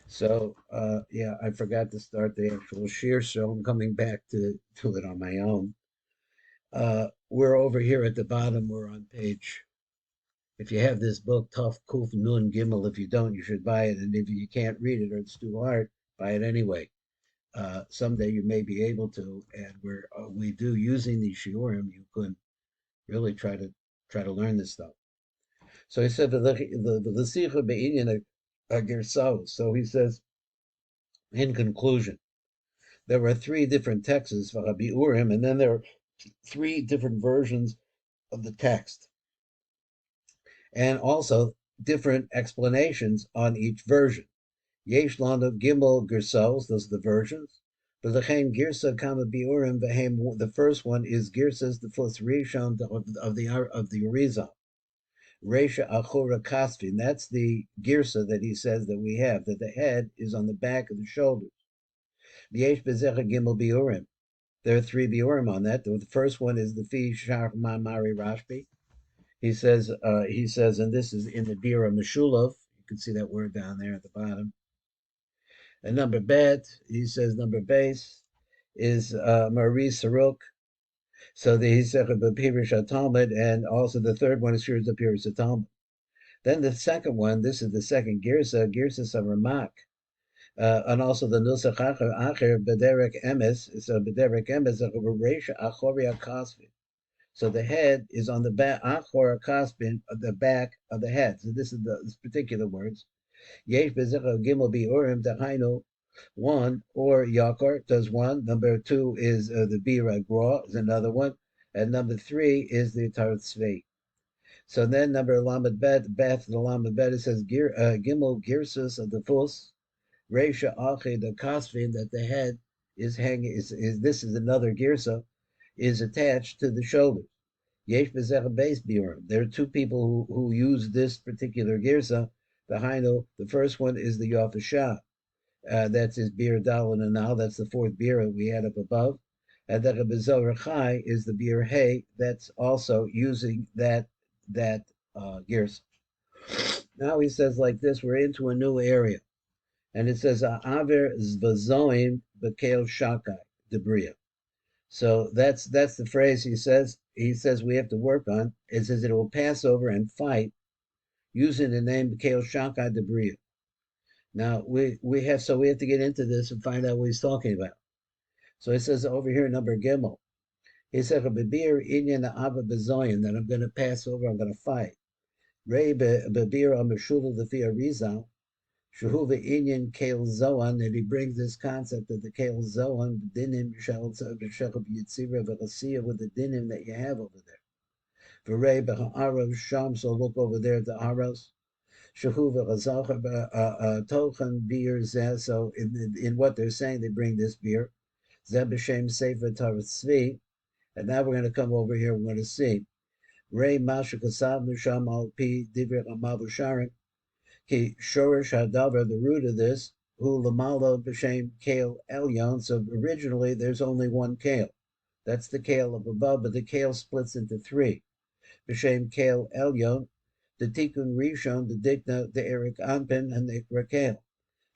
So, yeah, I forgot to start the actual shir, so I'm coming back to it on my own. We're over here at the bottom. We're on page. If you have this book, Tough Kuf Nun Gimel, if you don't, you should buy it. And if you can't read it or it's too hard, buy it anyway. Someday you may be able to, and we do using these shiurim. You can really try to learn this stuff. So he said the be'inyan a So he says in conclusion. There were three different texts for Rabbi Urim, and then there are three different versions of the text, and also different explanations on each version. Yesh lanu gimel gersos, those are the versions. But the girsa kama biurim v'hem. The first one is girsas the first rishon of the Arizal. Resha achura kasvin. That's the girsa that he says that we have, that the head is on the back of the shoulders. Yesh bezecha gimel biurim. There are three biurim on that. The first one is the fi shar mari Rashbi. He says, and this is in the Bira Meshulav. You can see that word down there at the bottom. And number bet, he says number base is Marie Saruk. So he said the Pirish Talmud, and also the third one is here the Pirish Talmud. Then the second one, this is the second Girsa Saramak. And also the Nusach Acher Bederek Emes, so Bederek Emes, Resha Achoria Kasvi. So the head is on the back, Achor Kaspin, the back of the head. So this is this particular words. Yesh Bezecha Gimel Biurim Dahainu, one, or Yakar does one. Number two is the Bira Gra is another one. And number three is the Tarat Tzvi. So then number Lamed Bet, the Lamed Bet, it says Gimel Girsus of the Fus, Resha Ache the Kasvin, that the head is hanging, this is another Girsa, is attached to the shoulders. Yesh Bezecha Beis Biurim. There are two people who use this particular Girsa. The first one is the Yafashah. That's his beer Dalin and now. That's the fourth beer that we had up above. And the Rebbe Chai is the beer Hay. That's also using that Girsa. Now he says like this: we're into a new area, and it says Aver Zvazoim Bekel Shakai Debria. So that's the phrase he says. He says we have to work on. It says it will pass over and fight using the name Bekel Shakai Debria. Now we have to get into this and find out what he's talking about. So he says over here, number Gimel. He said Babir Inyan Abba Bezoyan, that I'm going to pass over, I'm going to fight. Ray Babir Amashula the Rizal, Shahuva Inyan Kale Zoan, that he brings this concept of the Kale Zoan, Dinim Shel Yitzira V'Chasiya, with the dinim that you have over there. V'Ray B'Ha'aros Sham, so look over there at the Aros. Shahuva Chazalcha Tochan Beer Zeh, so in what they're saying, they bring this beer. Zeh B'Shem Sefer Tarat Tzvi. And now we're going to come over here. We're going to see Ray Masha Kasav Nusham Al Pi Divir Amavu Sharim Ki Shorish Hadavar, the root of this, Hu Lamalo B'Shem Kale Elyon. So originally there's only one kale. That's the kale of above, but the kale splits into three. B'Shem Kale Elyon, the Tikkun Rishon, the Dikna, the Erik Anpin, and the Ikra Kale.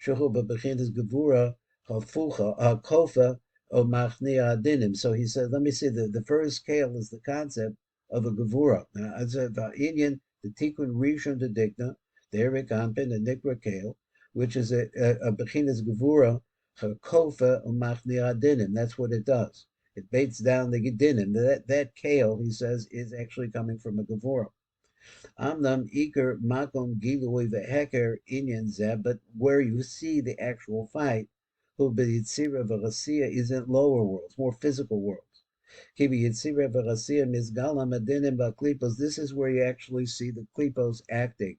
Shehu B'Bechinas Gevura Hafucha Kofa O Machnia Dinim. So he said, let me see, the first kale is the concept of a Gevura. Now, I said, the Indian, the Tikkun Rishon the Dikna, the Erik Anpin, the Nikra Kale, which is a Bechinas Gevura Kofa O Machnia Dinim. That's what it does. It baits down the Dinim. That kale, he says, is actually coming from a Gevura. Amnam Iker Makom Gilui Veheker Inyan Zeb, but where you see the actual fight, who Yitzira V'Chasiya is in lower worlds, more physical worlds. Kibi Yitzira V'Chasiya Mizgalam Adinim B'Klipos, this is where you actually see the Klipos acting.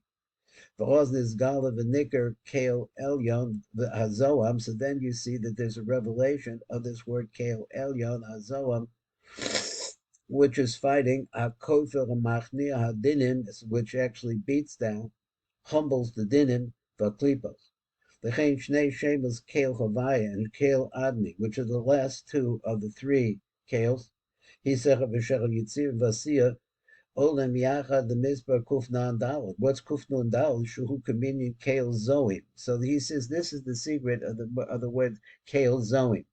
V'Oz Nizgala V'Niker Kale Elyon Hazoam, so then you see that there's a revelation of this word Kale Elyon Hazoam, which is fighting Akofer Machnia Hadinim, which actually beats down, humbles the Dinim, Vaklipos. The Chen Shnei Shemas Kale Havaya and Kale Adni, which are the last two of the three Kales. He said V'Shechel Yitzir Vasiya Olam Yachad the Mizbar Kufnan Dalad. What's Kufnan Dalad? Shuhu Kaminion Kale Zoim. So he says this is the secret of the word Kale Zoim.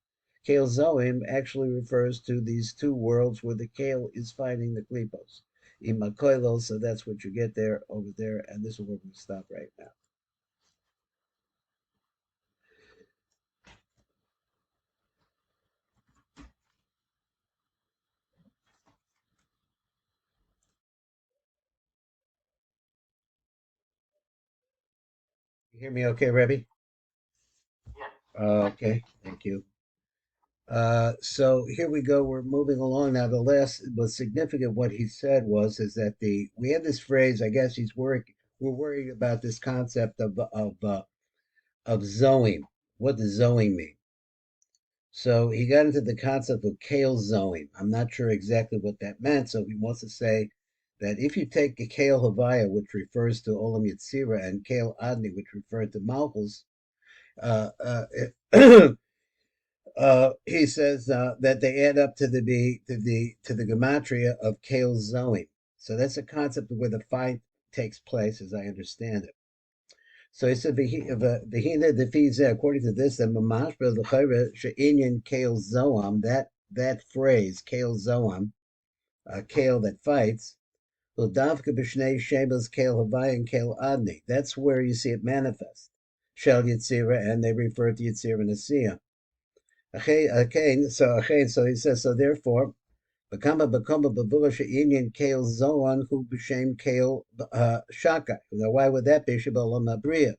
Kale Zoim actually refers to these two worlds where the kale is fighting the klipos. Imakoilo, so that's what you get there over there, and this is where we're going to stop right now. You hear me okay, Rebbe? Okay, thank you. So here we go. We're moving along now. The last was significant. What he said was is that the we have this phrase. I guess he's worried. We're worried about this concept of zoing. What does zoing mean? So he got into the concept of kale zoing. I'm not sure exactly what that meant. So he wants to say that if you take a kale havaya, which refers to olam yitzira, and kale adni, which referred to malchus, uh, uh, he says that they add up to the gematria of Kale Zoe. So that's a concept of where the fight takes place, as I understand it. So he said, "V'hina defize." According to this, the mamash b'lechayre she'inyan Kale Zoam. That phrase, Kale Zoam, Kale that fights. L'davka b'shnei shebels Kale Havai and Kale Adni. That's where you see it manifest. Shel Yitzira, and they refer to Yitzira Nasiya. So he says, so therefore, Bakamba Bakamba Babula Sheinian Kale Zoan who became Kale Shaka. Now, why would that be Shabbalam Abriya?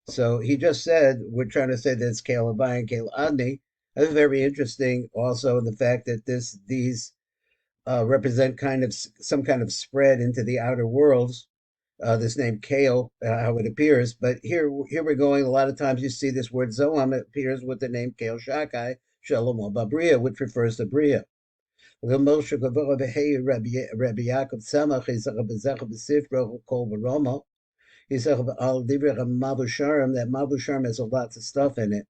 So he just said, we're trying to say that it's Kale Abai and Kale Adni. That's very interesting also the fact that these represent kind of some kind of spread into the outer worlds. This name Kale, how it appears, but here we're going. A lot of times you see this word Zoam appears with the name Kale Shakai Shalom Babria, which refers to Bria. Rabbi Yaakov Samach is Rabbi Sifra called Baroma. He's al Divra Mabusharim. That Mabusharim has a lot of stuff in it.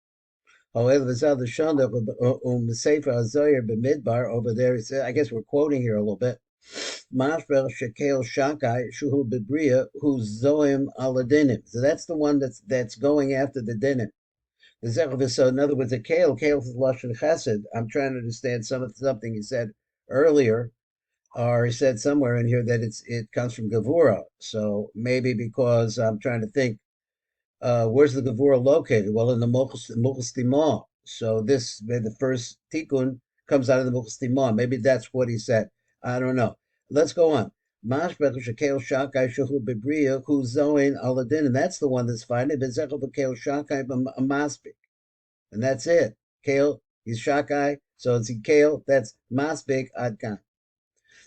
However, the Shanda Sefer Azoyer B'Midbar over there. I guess we're quoting here a little bit. Mashbel Shekel Shakai Shuhu Bibria who's Zoim Aladinim. So that's the one that's going after the dinim. So in other words, a kale is lashon chesed. I'm trying to understand something he said earlier, or he said somewhere in here that it comes from Gavura. So maybe because I'm trying to think where's the Gevurah located? Well, in the Mukhas Timah. So the first tikkun comes out of the Mukhas Timah. Maybe that's what he said. I don't know. Let's go on. Mashbech Shekel Shakai Shuhu Bebriya Hu Zoin Aladin, and that's the one that's finding Bezekel Bekel Shakai Maspik, and that's it. Kale, he's Shakai, so it's Kale. That's Maspik Adkan.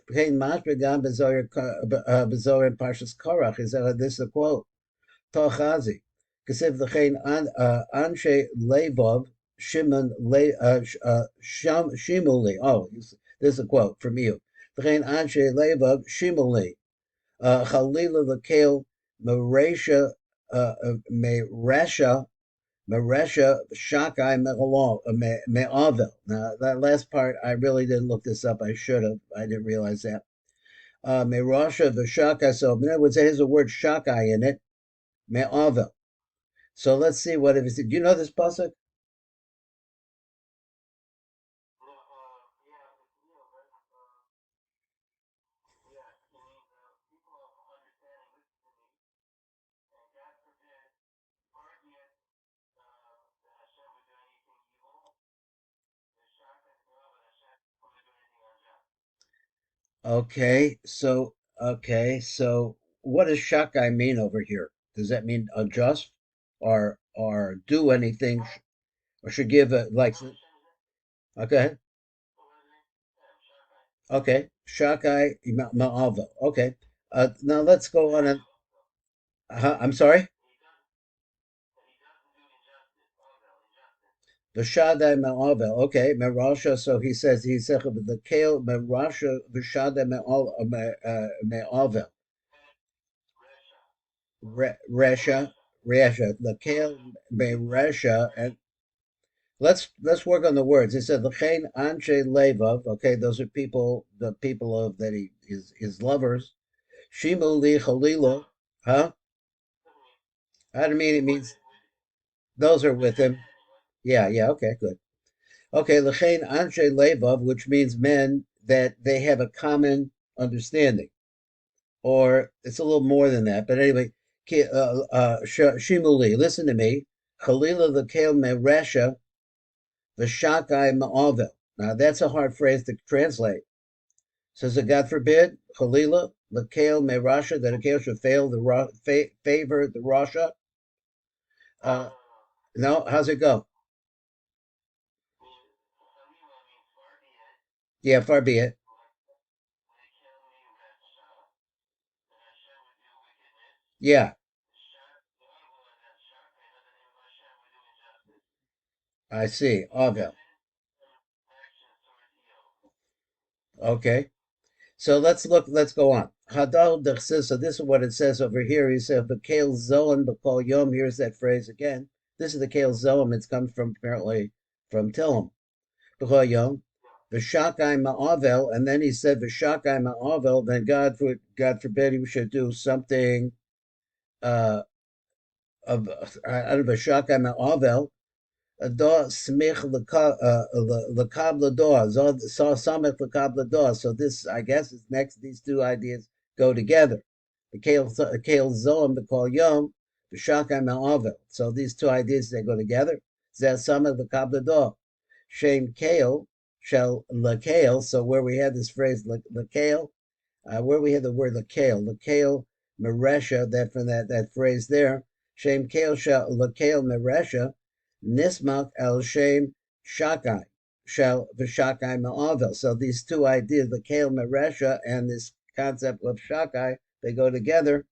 Became Mashbech Gam Bezoyer Parshas Korach. This is a quote. Tochazi. Kislev l'chein anshe levov Shimon Shimuli. Oh, this is a quote from you. L'chein anshe levov Shimuli. Chalila l'kel meresha meresha shakai me'avel. Now that last part, I really didn't look this up. I should have. I didn't realize that. Merasha v'shakai. So in other words, it has the word shakai in it. Me'avel. So let's see what it is. Do you know this pasuk? Okay, so what does shakai mean over here? Does that mean adjust or do anything or should give a like? Okay, okay, shakai ma'ava. Okay, now let's go on and I'm sorry. V'shadai me'avel. Okay, merasha. So he says the kale merasha v'shadai me'avel. Resha, the kale meresha, and Let's work on the words. He said l'chein anshe levav. Okay, those are people, the people of that he his lovers. Shimu li chalila. Huh? I don't mean it means those are with him. Yeah, yeah. Okay, good. Okay, l'chein anshe levav, which means men that they have a common understanding, or it's a little more than that. But anyway, Shimuli, listen to me. Chalila the Kale Meresha, the Shakai Ma'avel. Now that's a hard phrase to translate. Says that God forbid, Chalila, the Kale Merasha, that a Kale should fail the favor the Rasha. Uh, no, how's it go? Yeah, far be it. Yeah, I see. Avel. Okay. So let's go on. Hadal dechsis, so this is what it says over here. He said, B'kel zoam b'kol yom. Here's that phrase again. This is the Kale zoam. It comes from apparently from Tillim. B'kol yom. V'shakai ma'avel. And then he said, V'shakai ma'avel. Then God forbid he should do something uh, of out of V'shakai ma'avel. Do smich lekabla do. So samech lekabla do. So this, I guess, is next. These two ideas go together. The kale zoam, the kol yom, the shakai ma'avel. So these two ideas they go together. Zeh samech lekabla do. Shem kale shall lekale. So where we had this phrase lekale, where we had the word lekale meresha. That from that phrase there. Shem kale shall lekale meresha. Nismak el Shem Shakai shall v'Shakai Ma'avel. So these two ideas, the Kale Meresha and this concept of Shakai, they go together,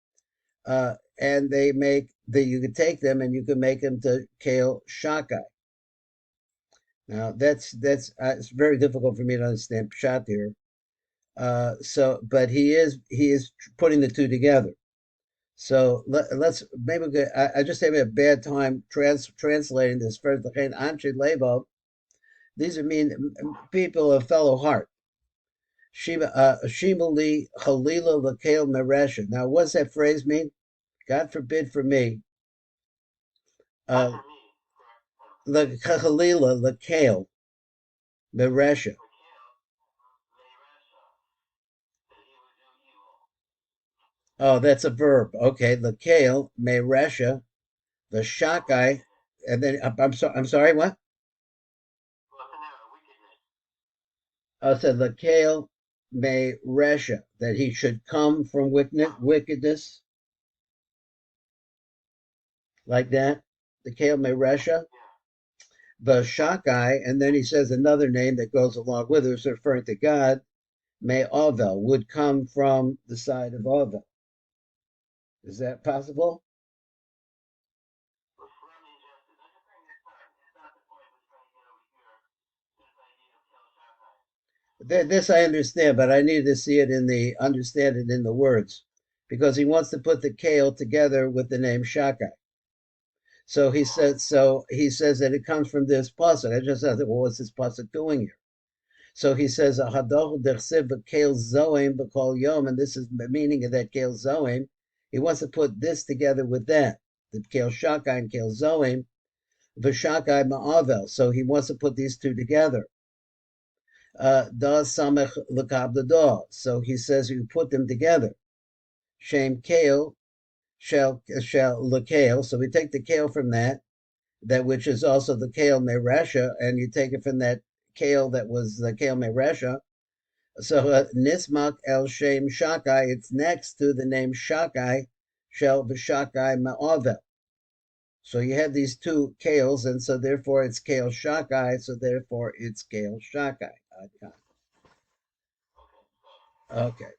and they make that you could take them and you can make them to Kale Shakai. Now that's it's very difficult for me to understand Pshat here. But he is putting the two together. So us maybe I just have a bad time translating this first. These are mean people of fellow heart. Shimuli Halila Lakale Meresha. Now, what does that phrase mean? God forbid for me. Halila Lakale Meresha. Oh, that's a verb. Okay, Lakale Meresha. The Shakai, and then I'm sorry. I'm sorry. What? I said Lakale Meresha, that he should come from wickedness like that. The Kale Meresha. The Shakai, and then he says another name that goes along with it, is referring to God, may Avel, would come from the side of Avel. Is that possible? This I understand, but I need to see it understand it in the words, because he wants to put the Kale together with the name Shakai. So he says that it comes from this pasuk. I just said, well, what's this pasuk doing here? So he says, "Hadahu dersiv b'kel zoim b'kol yom," and this is the meaning of that kel zoim. He wants to put this together with that, the kel shakai and kel zoim, v'shakai ma'avel. So he wants to put these two together. Da samech lekabla da. So he says you put them together. Shem kale shall lekale. So we take the kale from that which is also the kale merasha, and you take it from that kale that was the kale merasha. So Nismak El Shem Shakai, it's next to the name Shakai, Shel V'Shakai Ma'avel. So you have these two Kales, and so therefore it's Kale Shakai, so therefore it's Kale Shakai. Okay.